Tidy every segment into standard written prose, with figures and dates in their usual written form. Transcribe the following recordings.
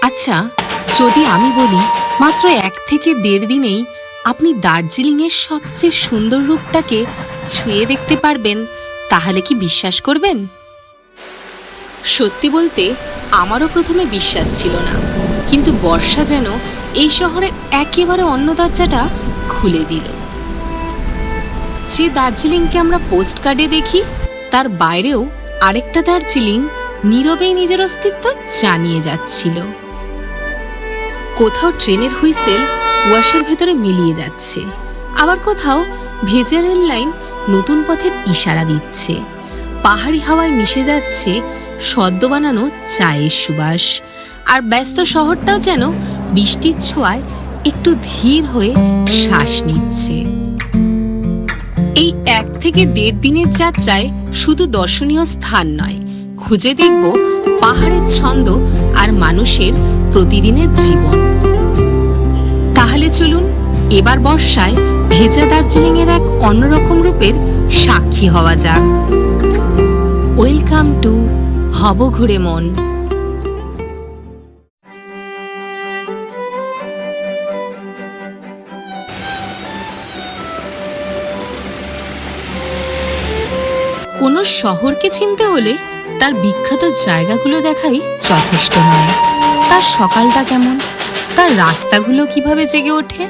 আচ্ছা, যদি আমি বলি মাত্র 1 থেকে 1.5 দিনেই আপনি দার্জিলিংয়ের সবচেয়ে সুন্দর রূপটাকে ছুঁয়ে দেখতে পারবেন, তাহলে কি বিশ্বাস করবেন? সত্যি বলতে আমারও প্রথমে বিশ্বাস ছিল না, কিন্তু বর্ষা যেন এই শহরের একেবারে অন্য দরজাটা খুলে দিল। যে দার্জিলিংকে আমরা পোস্ট কার্ডে দেখি, তার বাইরেও আরেকটা দার্জিলিং নীরবেই নিজের অস্তিত্ব জানিয়ে যাচ্ছিল। কোথাও ট্রেনের হুইসেল কুয়াশার ভেতরে মিলিয়ে যাচ্ছে, আবার কোথাও ভেজা রেল লাইন নতুন পথের ইশারা দিচ্ছে। পাহাড়ি হাওয়ায় মিশে যাচ্ছে সদ্য বানানো চায়ের সুবাস, আর ব্যস্ত শহরটাও যেন বৃষ্টির ছোঁয়ায় একটু ধীর হয়ে শ্বাস নিচ্ছে। এই 1 থেকে 1.5 দিনের যাত্রায় শুধু দর্শনীয় স্থান নয়, খুঁজে দেখব পাহাড়ের ছন্দ আর মানুষের প্রতিদিনের জীবন। তাহলে চলুন এবার বর্ষায় ভেজা দার্জিলিং এর এক অন্যরকম রূপের সাক্ষী হওয়া যাক। ওয়েলকাম টু হব ঘুরে মন। কোনো শহরকে চিনতে হলে তার বিখ্যাত জায়গাগুলো দেখাই যথেষ্ট নয়। তার সকালটা কেমন, তার রাস্তাগুলো কিভাবে জেগে ওঠে,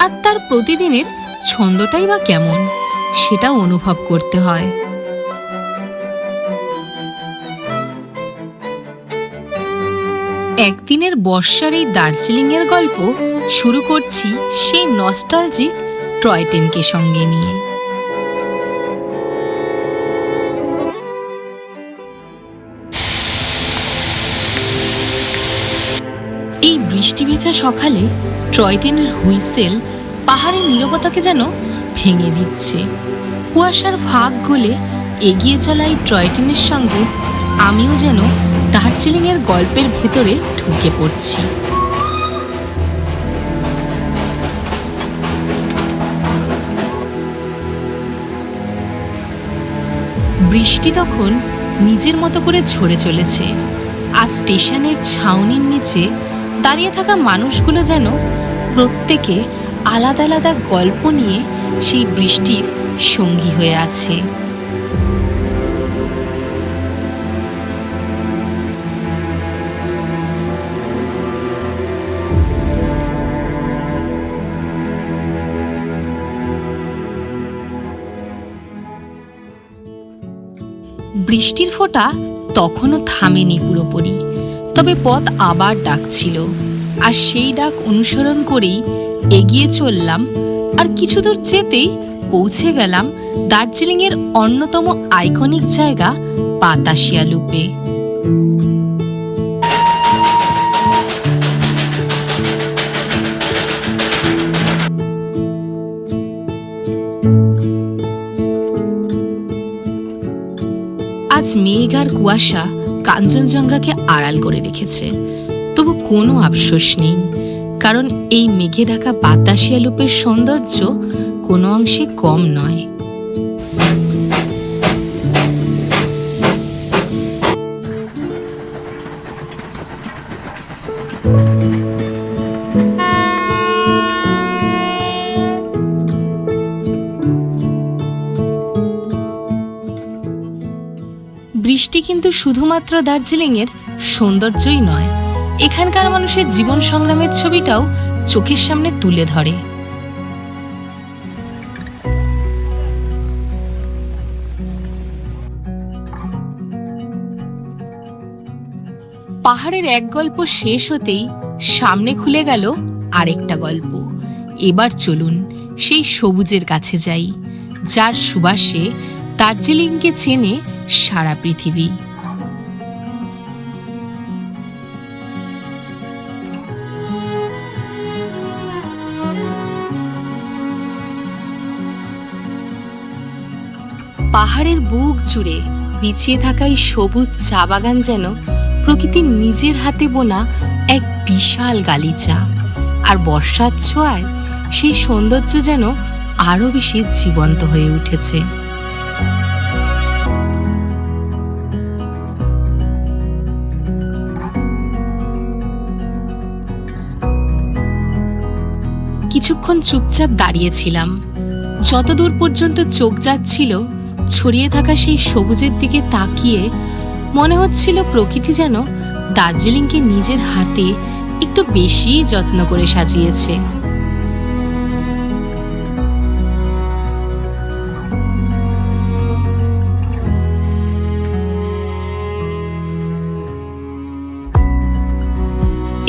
আর তার প্রতিদিনের ছন্দটাই বা কেমন, সেটাও অনুভব করতে হয়। একদিনের বর্ষার এই দার্জিলিং এর গল্প শুরু করছি সেই নস্টালজিক টয় ট্রেনকে সঙ্গে নিয়ে। এই বৃষ্টি ভেজা সকালে টয় ট্রেনের হুইসেল পাহাড়ের নীরবতাকে যেন ভেঙে দিচ্ছে। কুয়াশার ফাঁক গলে এগিয়ে চলা এই টয় ট্রেনের সঙ্গে আমিও যেন দার্জিলিং এর গল্পের ভেতরে ঢুকে পড়ছি। বৃষ্টি তখন নিজের মতো করে ঝরে চলেছে, আর স্টেশনের ছাউনির নিচে দাঁড়িয়ে থাকা মানুষগুলো যেন প্রত্যেকে আলাদা আলাদা গল্প নিয়ে সেই বৃষ্টির সঙ্গী হয়ে আছে। বৃষ্টির ফোঁটা তখনও থামেনি পুরোপুরি, তবে পথ আবার ডাকছিল, আর সেই ডাক অনুসরণ করেই এগিয়ে চললাম। আর কিছু দূর যেতেই পৌঁছে গেলাম দার্জিলিং এর অন্যতম আইকনিক জায়গা বাতাসিয়া লুপে। আজ মেঘ আর কুয়াশা কাঞ্চনজঙ্ঘাকে আড়াল করে রেখেছে, তবু কোনো আফসোস নেই, কারণ এই মেঘে ঢাকা বাতাসিয়া লুপের সৌন্দর্য কোনো অংশে কম নয়। বৃষ্টি কিন্তু শুধুমাত্র দার্জিলিংয়ের সৌন্দর্যই নয়, এখানকার মানুষের জীবন সংগ্রামের ছবিটাও চোখের সামনে তুলে ধরে। পাহাড়ের এক গল্প শেষ হতেই সামনে খুলে গেল আরেকটা গল্প। এবার চলুন সেই সবুজের কাছে যাই, যার সুবাসে দার্জিলিংকে চেনে সারা পৃথিবী। পাহাড়ের বুক জুড়ে বিছিয়ে থাকা এই সবুজ চা বাগান যেন প্রকৃতির নিজের হাতে বোনা এক বিশাল গালিচা, আর বর্ষার ছোঁয়ায় সেই সৌন্দর্য যেন আরো বেশি জীবন্ত হয়ে উঠেছে। কিছুক্ষণ চুপচাপ দাঁড়িয়েছিলাম। যতদূর পর্যন্ত চোখ যাচ্ছিল ছড়িয়ে থাকা সেই সবুজের দিকে তাকিয়ে মনে হচ্ছিল প্রকৃতি যেন দার্জিলিংকে নিজের হাতে একটু বেশি যত্ন করে সাজিয়েছে।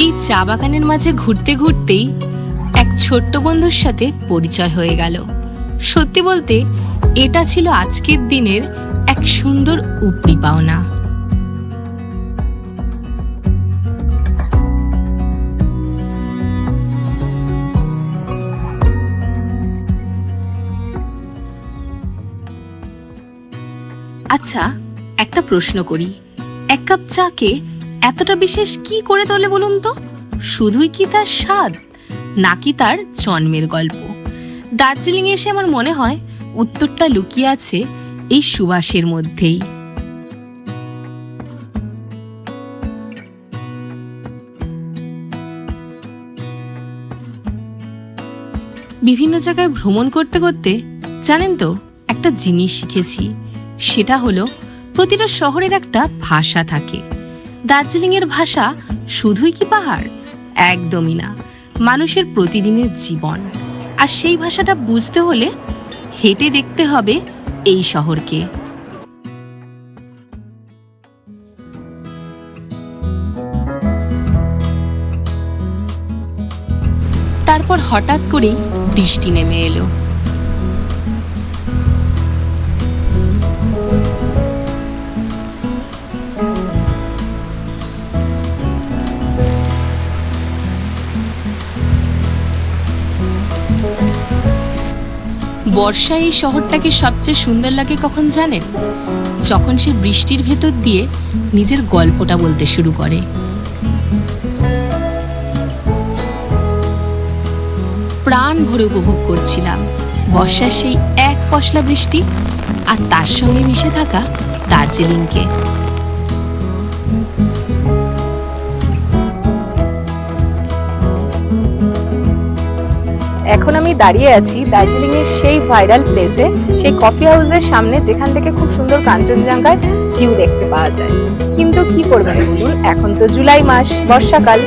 এই চা বাগানের মাঝে ঘুরতে ঘুরতেই এক ছোট্ট বন্ধুর সাথে পরিচয় হয়ে গেল। সত্যি বলতে এটা ছিল আজকের দিনের এক সুন্দর উপরি পাওনা। আচ্ছা, একটা প্রশ্ন করি, এক কাপ চাকে এতটা বিশেষ কি করে তোলে বলুন তো? শুধুই কি তার স্বাদ, নাকি তার জন্মের গল্প? দার্জিলিং এসে আমার মনে হয় উত্তরটা লুকিয়ে আছে এই সুবাসের মধ্যেই। বিভিন্ন জায়গায় ভ্রমণ করতে করতে জানেন তো একটা জিনিস শিখেছি, সেটা হলো প্রতিটা শহরের একটা ভাষা থাকে। দার্জিলিংয়ের ভাষা শুধুই কি পাহাড়? একদমই না, মানুষের প্রতিদিনের জীবন। আর সেই ভাষাটা বুঝতে হলে হেঁটে দেখতে হবে এই শহরকে। তারপর হঠাৎ করেই বৃষ্টি নেমে এলো। বর্ষায় এই শহরটাকে সবচেয়ে সুন্দর লাগে কখন জানেন? যখন সে বৃষ্টির ভেতর দিয়ে নিজের গল্পটা বলতে শুরু করে। প্রাণ ভরে উপভোগ করছিলাম বর্ষার সেই এক পশলা বৃষ্টি আর তার সঙ্গে মিশে থাকা দার্জিলিংকে। এখন আমি দাঁড়িয়ে আছি দার্জিলিং এর সেই ভাইরাল প্লেসে, সেই কফি হাউসের সামনে, যেখান থেকে খুব সুন্দর কাঞ্চনজঙ্ঘার ভিউ দেখতে পাওয়া যায়। কিন্তু কি করবেন বলুন, এখন তো জুলাই মাস, বর্ষাকাল,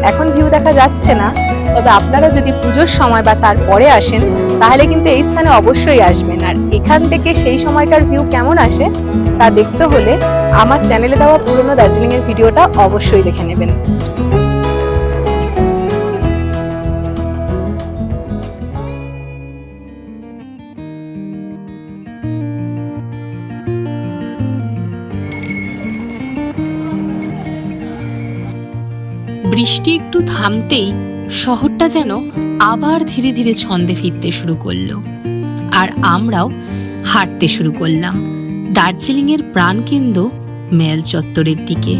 এখন ভিউ দেখা যাচ্ছে না। তবে আপনারা যদি পুজোর সময় বা তারপরে আসেন তাহলে কিন্তু এই স্থানে অবশ্যই আসবেন। আর এখান থেকে সেই সময়কার ভিউ কেমন আসে তা দেখতে হলে আমার চ্যানেলে দেওয়া পুরনো দার্জিলিং এর ভিডিওটা অবশ্যই দেখে নেবেন। বৃষ্টি একটু থামতেই শহরটা যেন আবার ধীরে ধীরে ছন্দে ফিরতে শুরু করলো। আর আমরাও হাঁটতে শুরু করলাম দার্জিলিংয়ের প্রাণকেন্দ্র মেল চত্বরের দিকে।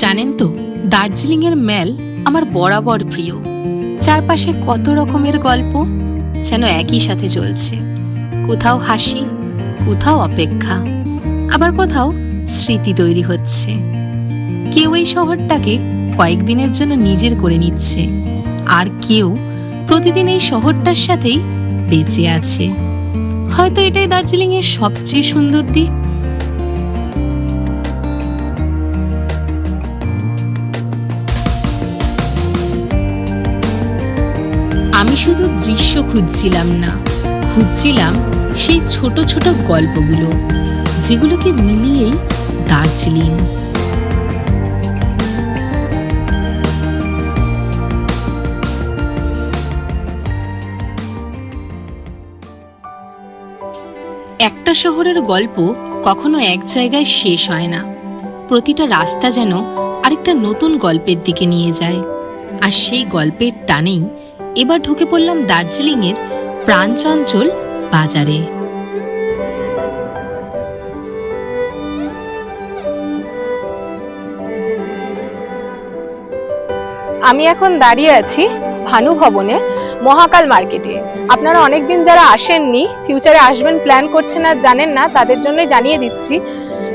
জানেন তো, দার্জিলিংয়ের মেল আমার বরাবর প্রিয়। চারপাশে কত রকমের গল্প যেন একই সাথে চলছে। কোথাও হাসি, কোথাও অপেক্ষা, আবার কোথাও স্মৃতি তৈরি হচ্ছে। কেউ এই শহরটাকে কয়েকদিনের জন্য নিজের করে নিচ্ছে, আর কেউ প্রতিদিন এই শহরটার সাথেই বেঁচে আছে। হয়তো এটাই দার্জিলিং এর সবচেয়ে সুন্দর দিক। আমি শুধু দৃশ্য খুঁজছিলাম না, খুঁজছিলাম সেই ছোট ছোট গল্পগুলো, যেগুলোকে মিলিয়েই দার্জিলিং। একটা শহরের গল্প কখনো এক জায়গায় শেষ হয় না। প্রতিটা রাস্তা যেন আরেকটা নতুন গল্পের দিকে নিয়ে যায়। আর সেই গল্পের টানেই এবার ঢুকে পড়লাম দার্জিলিংয়ের প্রাণচঞ্চল বাজারে। আমি এখন দাঁড়িয়ে আছি ভানু ভবনে, মহাকাল মার্কেটে। আপনারা অনেকদিন যারা আসেননি, ফিউচারে আসবেন প্ল্যান করছেন আর জানেন না, তাদের জন্য জানিয়ে দিচ্ছি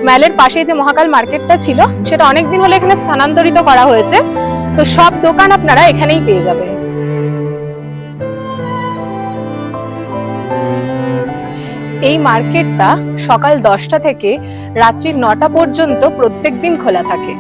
ম্যালের পাশে যে মহাকাল মার্কেটটা ছিল সেটা অনেকদিন হলে এখানে স্থানান্তরিত করা হয়েছে, তো সব দোকান আপনারা এখানেই পেয়ে যাবেন। এই মার্কেটটা সকাল 10টা থেকে রাত্রি 9টা পর্যন্ত প্রত্যেকদিন খোলা থাকে।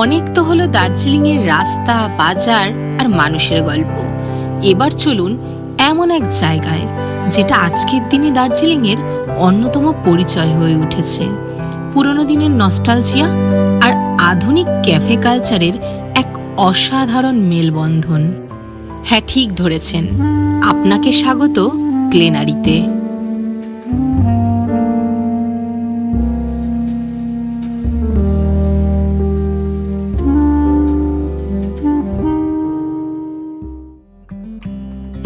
অনেক তো হলো দার্জিলিং এর রাস্তা, বাজার আর মানুষের গল্প। এবার চলুন এমন এক জায়গায় যেটা আজকের দিনে দার্জিলিং এর অন্যতম পরিচয় হয়ে উঠেছে। পুরনো দিনের নস্টালজিয়া আর আধুনিক ক্যাফে কালচারের এক অসাধারণ মেলবন্ধন। হ্যাঁ, ঠিক ধরেছেন, আপনাকে স্বাগত গ্লেনারিতে।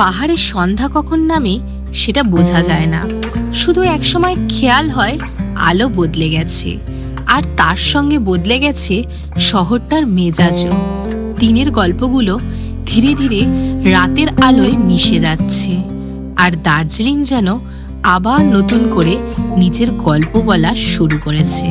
পাহাড়ের সন্ধ্যা কখন নামে সেটা বোঝা যায় না, শুধু একসময় খেয়াল হয় আলো বদলে গেছে, আর তার সঙ্গে বদলে গেছে শহরটার মেজাজও। দিনের গল্পগুলো ধীরে ধীরে রাতের আলোয় মিশে যাচ্ছে, আর দার্জিলিং যেন আবার নতুন করে নিজের গল্প বলা শুরু করেছে।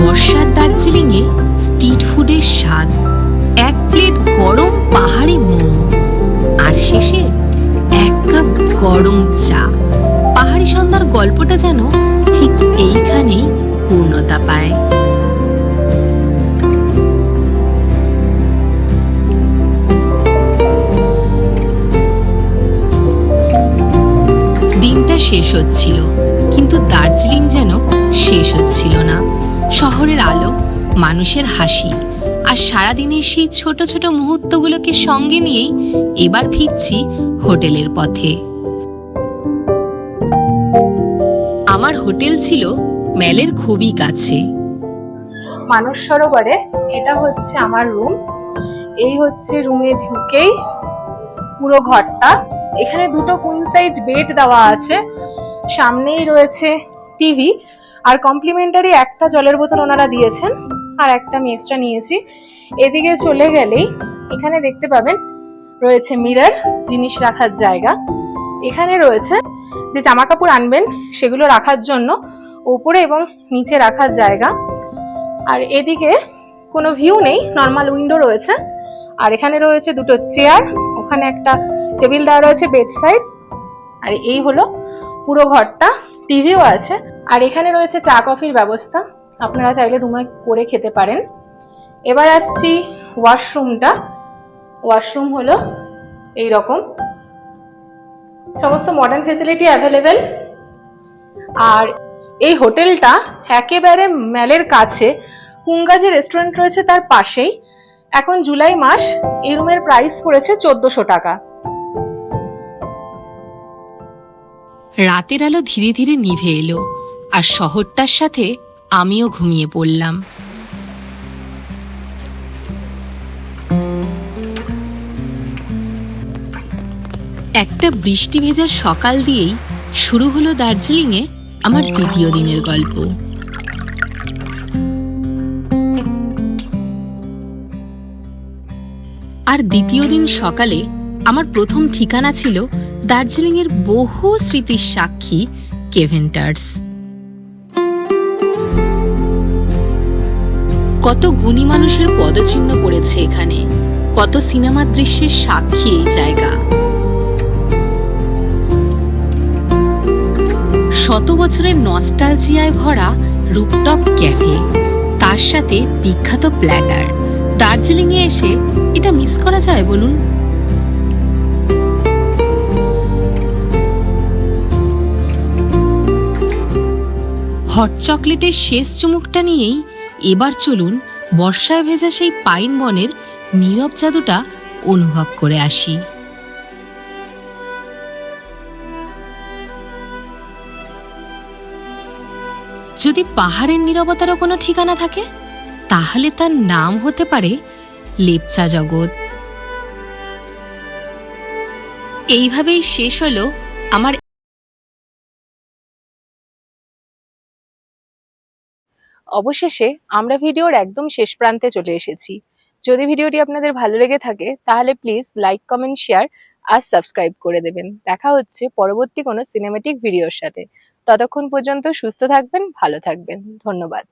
বর্ষার দার্জিলিংয়ে স্ট্রিট ফুডের স্বাদ, এক প্লেট গরম পাহাড়ি মোমো, আর শেষে এক কাপ গরম চা। পাহাড়ি সন্ধ্যার গল্পটা যেন ঠিক এইখানেই পূর্ণতা পায়। দিনটা শেষ হচ্ছিল, কিন্তু দার্জিলিং যেন শেষ হচ্ছিল না। শহরের আলো, মানুষের হাসি আর সারাদিনের সেই ছোট ছোট মুহূর্তগুলোকে সঙ্গে নিয়েই এবার ফিরছি হোটেলের পথে। আমার হোটেল ছিল ম্যালের খুবই কাছে। মানস সরোবরে এটা হচ্ছে আমার রুম। এই হচ্ছে রুমে ঢুকেই পুরো ঘরটা। এখানে দুটো কুইন সাইজ বেড দেওয়া আছে, সামনেই রয়েছে টিভি, আর কমপ্লিমেন্টারি একটা জলের বোতল ওনারা দিয়েছেন, আর একটা আমি এক্সট্রা নিয়েছি। এদিকে চলে গেলেই এখানে দেখতে পাবেন রয়েছে মিরর, জিনিস রাখার জায়গা। এখানে রয়েছে যে জামা কাপড় আনবেন সেগুলো রাখার জন্য উপরে এবং নিচে রাখার জায়গা। আর এদিকে কোনো ভিউ নেই, নর্মাল উইন্ডো রয়েছে। আর এখানে রয়েছে দুটো চেয়ার, ওখানে একটা টেবিল দেওয়া রয়েছে বেড সাইড। আর এই হলো পুরো ঘরটা, টিভিও আছে। আর এখানে রয়েছে চা কফির ব্যবস্থা, আপনারা চাইলে রুমে করে খেতে পারেন। এবার আসছি ওয়াশরুমটা। ওয়াশরুম হলো এই রকম, সমস্ত মডার্ন ফেসিলিটি অ্যাভেলেবেল। আর এই হোটেলটা একেবারে ম্যালের কাছে, কুঙ্গা যে রেস্টুরেন্ট রয়েছে তার পাশেই। এখন জুলাই মাস, এই রুমের প্রাইস পড়েছে 1400 টাকা। রাতের আলো ধীরে ধীরে নিভে এলো, আর শহরটার সাথে আমিও ঘুমিয়ে পড়লাম। একটা বৃষ্টি ভেজা সকাল দিয়েই শুরু হলো দার্জিলিংয়ে আমার দ্বিতীয় দিনের গল্প। আর দ্বিতীয় দিন সকালে আমার প্রথম ঠিকানা ছিল দার্জিলিংয়ের বহু স্মৃতির সাক্ষী কেভেন্টার্স। কত গুণী মানুষের পদচিহ্ন পড়েছে এখানে, কত সিনেমার দৃশ্যের সাক্ষী এই জায়গা। শত বছরের নস্টালজিয়ায় ভরা রুপটপ ক্যাফে, তার সাথে বিখ্যাত প্ল্যাটার। দার্জিলিংয়ে এসে এটা মিস করা যায় বলুন? হট চকলেটের শেষ চুমুকটা নিয়েই এবার চলুন বর্ষায় ভেজা সেই পাইন বনের নীরব জাদুটা অনুভব করে আসি। যদি পাহাড়ের নীরবতারও কোনো ঠিকানা থাকে, তাহলে তার নাম হতে পারে লেপচা জগৎ। এইভাবেই শেষ হলো আমার। অবশেষে আমরা ভিডিওর একদম শেষ প্রান্তে চলে এসেছি। যদি ভিডিওটি আপনাদের ভালো লেগে থাকে তাহলে প্লিজ লাইক, কমেন্ট, শেয়ার আর সাবস্ক্রাইব করে দেবেন। দেখা হচ্ছে পরবর্তী কোনো সিনেম্যাটিক ভিডিওর সাথে। ততক্ষণ পর্যন্ত সুস্থ থাকবেন, ভালো থাকবেন। ধন্যবাদ।